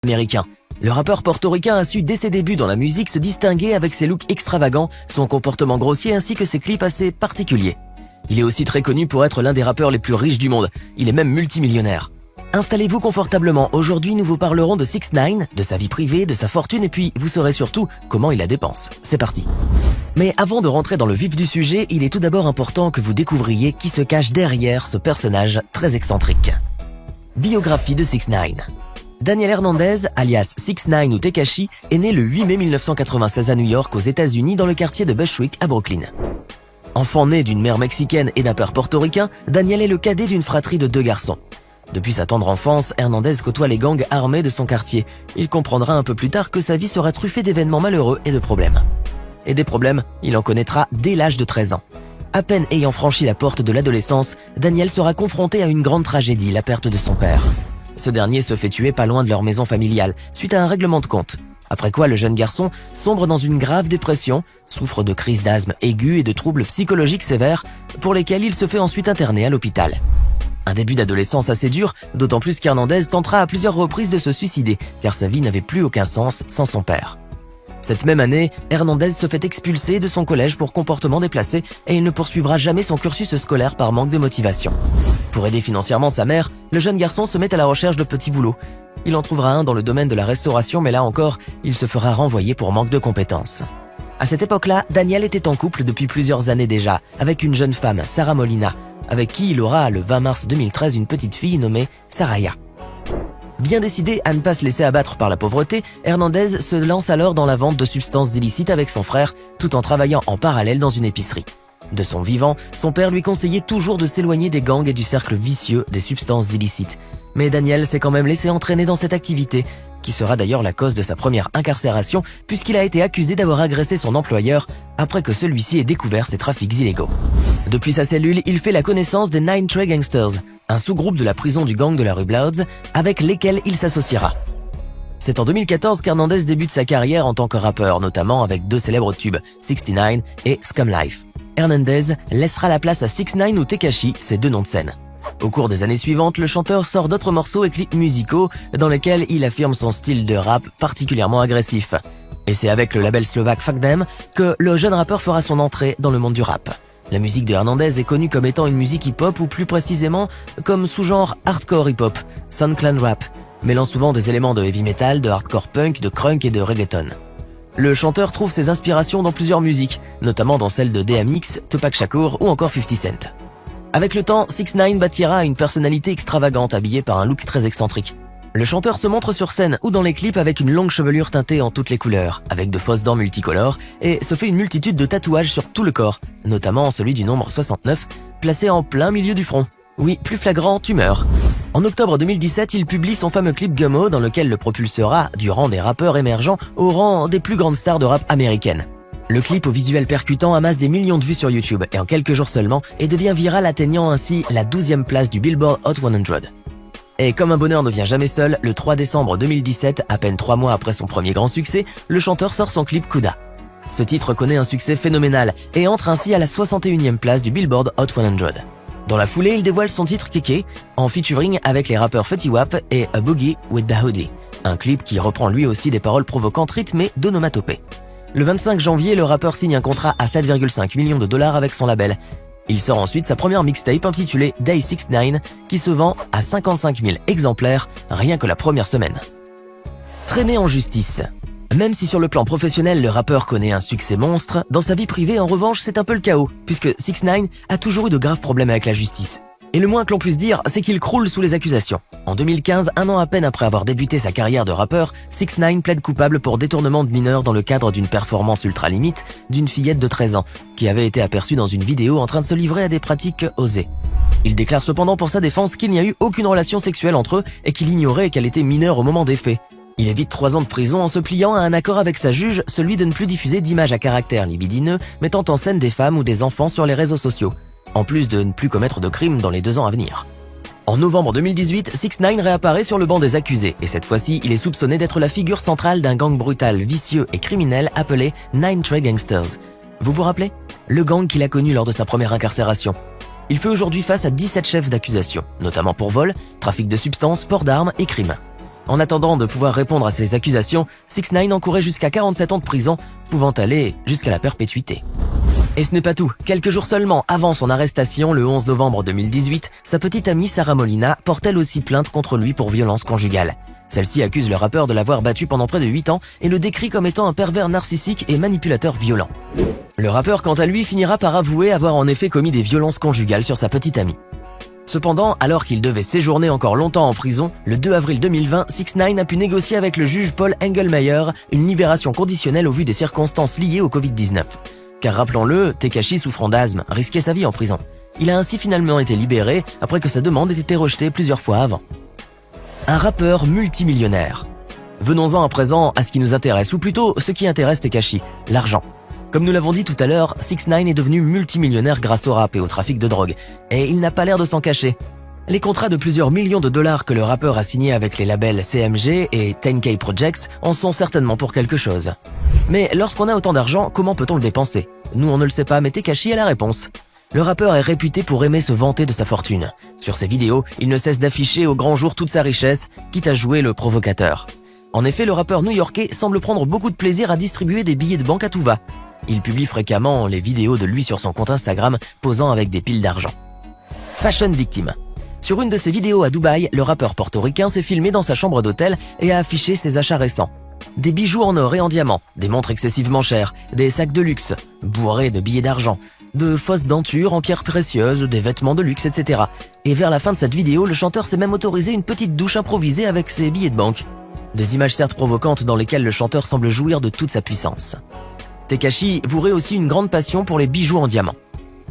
américain. Le rappeur portoricain a su dès ses débuts dans la musique se distinguer avec ses looks extravagants, son comportement grossier ainsi que ses clips assez particuliers. Il est aussi très connu pour être l'un des rappeurs les plus riches du monde, il est même multimillionnaire. Installez-vous confortablement, aujourd'hui nous vous parlerons de 6ix9ine, de sa vie privée, de sa fortune et puis vous saurez surtout comment il la dépense. C'est parti. Mais avant de rentrer dans le vif du sujet, il est tout d'abord important que vous découvriez qui se cache derrière ce personnage très excentrique. Biographie de 6ix9ine. Daniel Hernandez, alias 6ix9ine ou Tekashi, est né le 8 mai 1996 à New York aux États-Unis dans le quartier de Bushwick à Brooklyn. Enfant né d'une mère mexicaine et d'un père portoricain, Daniel est le cadet d'une fratrie de 2 garçons. Depuis sa tendre enfance, Hernandez côtoie les gangs armés de son quartier. Il comprendra un peu plus tard que sa vie sera truffée d'événements malheureux et de problèmes. Et des problèmes, il en connaîtra dès l'âge de 13 ans. À peine ayant franchi la porte de l'adolescence, Daniel sera confronté à une grande tragédie, la perte de son père. Ce dernier se fait tuer pas loin de leur maison familiale, suite à un règlement de compte. Après quoi, le jeune garçon sombre dans une grave dépression, souffre de crises d'asthme aiguës et de troubles psychologiques sévères, pour lesquels il se fait ensuite interner à l'hôpital. Un début d'adolescence assez dur, d'autant plus qu'Hernandez tentera à plusieurs reprises de se suicider, car sa vie n'avait plus aucun sens sans son père. Cette même année, Hernandez se fait expulser de son collège pour comportement déplacé et il ne poursuivra jamais son cursus scolaire par manque de motivation. Pour aider financièrement sa mère, le jeune garçon se met à la recherche de petits boulots. Il en trouvera un dans le domaine de la restauration, mais là encore, il se fera renvoyer pour manque de compétences. À cette époque-là, Daniel était en couple depuis plusieurs années déjà, avec une jeune femme, Sarah Molina, avec qui il aura le 20 mars 2013 une petite fille nommée Saraya. Bien décidé à ne pas se laisser abattre par la pauvreté, Hernandez se lance alors dans la vente de substances illicites avec son frère, tout en travaillant en parallèle dans une épicerie. De son vivant, son père lui conseillait toujours de s'éloigner des gangs et du cercle vicieux des substances illicites. Mais Daniel s'est quand même laissé entraîner dans cette activité, qui sera d'ailleurs la cause de sa première incarcération, puisqu'il a été accusé d'avoir agressé son employeur après que celui-ci ait découvert ses trafics illégaux. Depuis sa cellule, il fait la connaissance des Nine Trey Gangsters, un sous-groupe de la prison du gang de la rue Bloods, avec lesquels il s'associera. C'est en 2014 qu'Hernandez débute sa carrière en tant que rappeur, notamment avec 2 célèbres tubes, 69 et Scum Life. Hernandez laissera la place à 6ix9ine ou Tekashi, ses 2 noms de scène. Au cours des années suivantes, le chanteur sort d'autres morceaux et clips musicaux dans lesquels il affirme son style de rap particulièrement agressif. Et c'est avec le label slovaque Fuck Them que le jeune rappeur fera son entrée dans le monde du rap. La musique de Hernandez est connue comme étant une musique hip-hop ou plus précisément comme sous-genre hardcore hip-hop, SoundClan rap, mêlant souvent des éléments de heavy metal, de hardcore punk, de crunk et de reggaeton. Le chanteur trouve ses inspirations dans plusieurs musiques, notamment dans celles de DMX, Tupac Shakur ou encore 50 Cent. Avec le temps, 6ix9ine bâtira une personnalité extravagante habillée par un look très excentrique. Le chanteur se montre sur scène ou dans les clips avec une longue chevelure teintée en toutes les couleurs, avec de fausses dents multicolores, et se fait une multitude de tatouages sur tout le corps, notamment celui du nombre 69, placé en plein milieu du front. Oui, plus flagrant, tu meurs. En octobre 2017, il publie son fameux clip Gummo dans lequel le propulsera du rang des rappeurs émergents au rang des plus grandes stars de rap américaines. Le clip au visuel percutant amasse des millions de vues sur YouTube et en quelques jours seulement et devient viral, atteignant ainsi la 12e place du Billboard Hot 100. Et comme un bonheur ne vient jamais seul, le 3 décembre 2017, à peine 3 mois après son premier grand succès, le chanteur sort son clip Kuda. Ce titre connaît un succès phénoménal et entre ainsi à la 61e place du Billboard Hot 100. Dans la foulée, il dévoile son titre Keke, en featuring avec les rappeurs Fetty Wap et A Boogie with the Hoodie, un clip qui reprend lui aussi des paroles provocantes rythmées d'onomatopées. Le 25 janvier, le rappeur signe un contrat à 7,5 millions de dollars avec son label. Il sort ensuite sa première mixtape intitulée Day 69 qui se vend à 55 000 exemplaires rien que la première semaine. Traîné en justice. Même si sur le plan professionnel, le rappeur connaît un succès monstre, dans sa vie privée, en revanche, c'est un peu le chaos, puisque 6ix9ine a toujours eu de graves problèmes avec la justice. Et le moins que l'on puisse dire, c'est qu'il croule sous les accusations. En 2015, un an à peine après avoir débuté sa carrière de rappeur, 6ix9ine plaide coupable pour détournement de mineurs dans le cadre d'une performance ultra limite d'une fillette de 13 ans, qui avait été aperçue dans une vidéo en train de se livrer à des pratiques osées. Il déclare cependant pour sa défense qu'il n'y a eu aucune relation sexuelle entre eux et qu'il ignorait qu'elle était mineure au moment des faits. Il évite 3 ans de prison en se pliant à un accord avec sa juge, celui de ne plus diffuser d'images à caractère libidineux mettant en scène des femmes ou des enfants sur les réseaux sociaux, en plus de ne plus commettre de crimes dans les 2 ans à venir. En novembre 2018, 6ix9ine réapparaît sur le banc des accusés et cette fois-ci, il est soupçonné d'être la figure centrale d'un gang brutal, vicieux et criminel appelé Nine Trey Gangsters. Vous vous rappelez? Le gang qu'il a connu lors de sa première incarcération. Il fait aujourd'hui face à 17 chefs d'accusation, notamment pour vol, trafic de substances, port d'armes et crimes. En attendant de pouvoir répondre à ces accusations, 6ix9ine encourait jusqu'à 47 ans de prison, pouvant aller jusqu'à la perpétuité. Et ce n'est pas tout. Quelques jours seulement avant son arrestation, le 11 novembre 2018, sa petite amie Sarah Molina porte elle aussi plainte contre lui pour violence conjugale. Celle-ci accuse le rappeur de l'avoir battu pendant près de 8 ans et le décrit comme étant un pervers narcissique et manipulateur violent. Le rappeur, quant à lui, finira par avouer avoir en effet commis des violences conjugales sur sa petite amie. Cependant, alors qu'il devait séjourner encore longtemps en prison, le 2 avril 2020, 6ix9ine a pu négocier avec le juge Paul Engelmayer une libération conditionnelle au vu des circonstances liées au Covid-19. Car rappelons-le, Tekashi, souffrant d'asthme, risquait sa vie en prison. Il a ainsi finalement été libéré après que sa demande ait été rejetée plusieurs fois avant. Un rappeur multimillionnaire. Venons-en à présent à ce qui nous intéresse, ou plutôt ce qui intéresse Tekashi, l'argent. Comme nous l'avons dit tout à l'heure, 6ix9ine est devenu multimillionnaire grâce au rap et au trafic de drogue, et il n'a pas l'air de s'en cacher. Les contrats de plusieurs millions de dollars que le rappeur a signés avec les labels CMG et 10K Projects en sont certainement pour quelque chose. Mais lorsqu'on a autant d'argent, comment peut-on le dépenser? Nous on ne le sait pas, mais Tekashi a la réponse. Le rappeur est réputé pour aimer se vanter de sa fortune. Sur ses vidéos, il ne cesse d'afficher au grand jour toute sa richesse, quitte à jouer le provocateur. En effet, le rappeur new-yorkais semble prendre beaucoup de plaisir à distribuer des billets de banque à tout va. Il publie fréquemment les vidéos de lui sur son compte Instagram, posant avec des piles d'argent. Fashion victime. Sur une de ses vidéos à Dubaï, le rappeur portoricain s'est filmé dans sa chambre d'hôtel et a affiché ses achats récents. Des bijoux en or et en diamant, des montres excessivement chères, des sacs de luxe, bourrés de billets d'argent, de fausses dentures en pierres précieuses, des vêtements de luxe, etc. Et vers la fin de cette vidéo, le chanteur s'est même autorisé une petite douche improvisée avec ses billets de banque. Des images certes provocantes dans lesquelles le chanteur semble jouir de toute sa puissance. Tekashi vouerait aussi une grande passion pour les bijoux en diamant.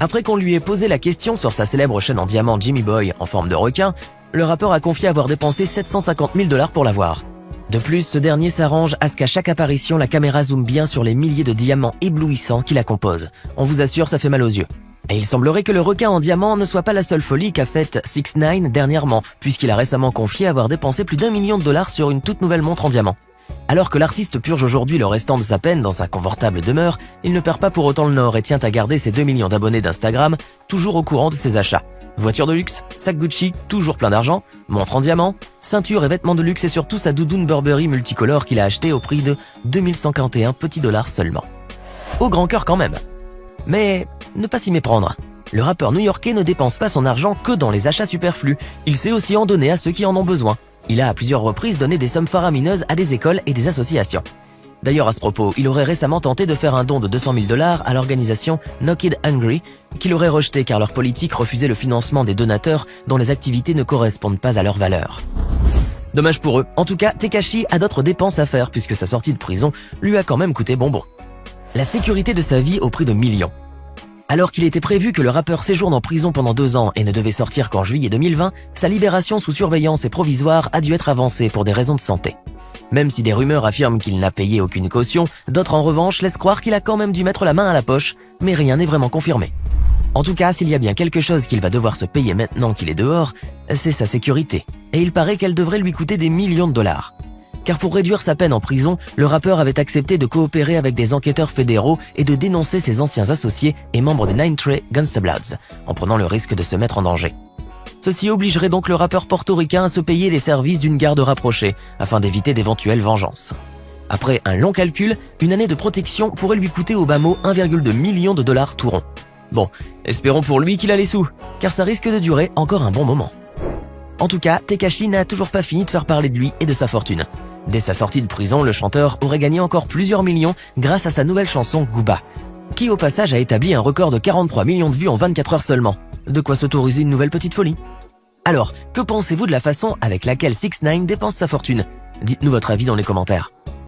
Après qu'on lui ait posé la question sur sa célèbre chaîne en diamant Jimmy Boy en forme de requin, le rappeur a confié avoir dépensé 750 000 $ pour l'avoir. De plus, ce dernier s'arrange à ce qu'à chaque apparition, la caméra zoome bien sur les milliers de diamants éblouissants qui la composent. On vous assure, ça fait mal aux yeux. Et il semblerait que le requin en diamant ne soit pas la seule folie qu'a faite 6ix9ine dernièrement, puisqu'il a récemment confié avoir dépensé plus d'1 million de dollars sur une toute nouvelle montre en diamant. Alors que l'artiste purge aujourd'hui le restant de sa peine dans sa confortable demeure, il ne perd pas pour autant le nord et tient à garder ses 2 millions d'abonnés d'Instagram, toujours au courant de ses achats. Voiture de luxe, sac Gucci, toujours plein d'argent, montre en diamant, ceinture et vêtements de luxe et surtout sa doudoune Burberry multicolore qu'il a acheté au prix de 2141 petits dollars seulement. Au grand cœur quand même. Mais ne pas s'y méprendre. Le rappeur new-yorkais ne dépense pas son argent que dans les achats superflus, il sait aussi en donner à ceux qui en ont besoin. Il a à plusieurs reprises donné des sommes faramineuses à des écoles et des associations. D'ailleurs, à ce propos, il aurait récemment tenté de faire un don de 200 000 $ à l'organisation No Kid Hungry, qu'il aurait rejeté car leur politique refusait le financement des donateurs dont les activités ne correspondent pas à leurs valeurs. Dommage pour eux. En tout cas, Tekashi a d'autres dépenses à faire puisque sa sortie de prison lui a quand même coûté bonbon. La sécurité de sa vie au prix de millions. Alors qu'il était prévu que le rappeur séjourne en prison pendant 2 ans et ne devait sortir qu'en juillet 2020, sa libération sous surveillance et provisoire a dû être avancée pour des raisons de santé. Même si des rumeurs affirment qu'il n'a payé aucune caution, d'autres en revanche laissent croire qu'il a quand même dû mettre la main à la poche, mais rien n'est vraiment confirmé. En tout cas, s'il y a bien quelque chose qu'il va devoir se payer maintenant qu'il est dehors, c'est sa sécurité. Et il paraît qu'elle devrait lui coûter des millions de dollars. Car pour réduire sa peine en prison, le rappeur avait accepté de coopérer avec des enquêteurs fédéraux et de dénoncer ses anciens associés et membres des Nine Trey Gangsta Bloods, en prenant le risque de se mettre en danger. Ceci obligerait donc le rappeur portoricain à se payer les services d'une garde rapprochée, afin d'éviter d'éventuelles vengeances. Après un long calcul, une année de protection pourrait lui coûter au bas mot 1,2 million de dollars tout rond. Bon, espérons pour lui qu'il a les sous, car ça risque de durer encore un bon moment. En tout cas, Tekashi n'a toujours pas fini de faire parler de lui et de sa fortune. Dès sa sortie de prison, le chanteur aurait gagné encore plusieurs millions grâce à sa nouvelle chanson Gooba, qui au passage a établi un record de 43 millions de vues en 24 heures seulement. De quoi s'autoriser une nouvelle petite folie. Alors, que pensez-vous de la façon avec laquelle 6ix9ine dépense sa fortune? Dites-nous votre avis dans les commentaires.